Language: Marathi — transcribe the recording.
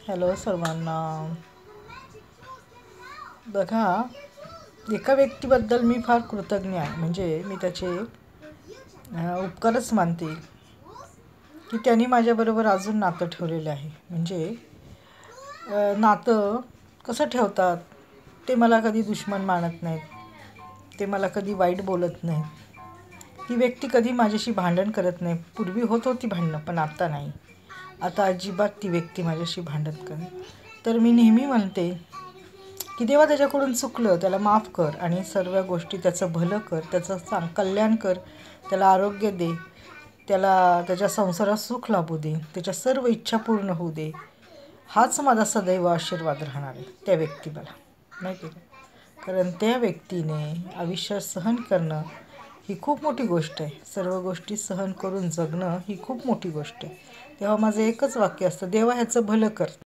हॅलो सर्वांना. बघा, एका व्यक्तीबद्दल मी फार कृतज्ञ आहे. म्हणजे मी त्याचे उपकारच मानते की त्यांनी माझ्याबरोबर अजून नातं ठेवलेलं आहे. म्हणजे नातं कसं ठेवतात, ते मला कधी दुश्मन मानत नाहीत, ते मला कधी वाईट बोलत नाहीत. ती व्यक्ती कधी माझ्याशी भांडण करत नाही. पूर्वी होत होती भांडणं, पण आता नाही. आता अजिबात ती व्यक्ती माझ्याशी भांडत करत. तर मी नेहमी म्हणते की देवा, त्याच्याकडून चुकलं त्याला माफ कर आणि सर्व गोष्टी त्याचं भलं कर, त्याचं कल्याण कर, त्याला आरोग्य दे, त्याला त्याच्या संसारात सुख लाभू दे, त्याच्या सर्व इच्छा पूर्ण होऊ दे. हाच माझा सदैव आशीर्वाद राहणार आहे त्या व्यक्तीला, माहिती आहे का? कारण त्या व्यक्तीने आयुष्य सहन करणं ही खूप मोठी गोष्ट आहे. सर्व गोष्टी सहन करून जगणं ही खूप मोठी गोष्ट आहे. तेव्हा माझं एकच वाक्य असतं, देवा ह्याचं भलं कर.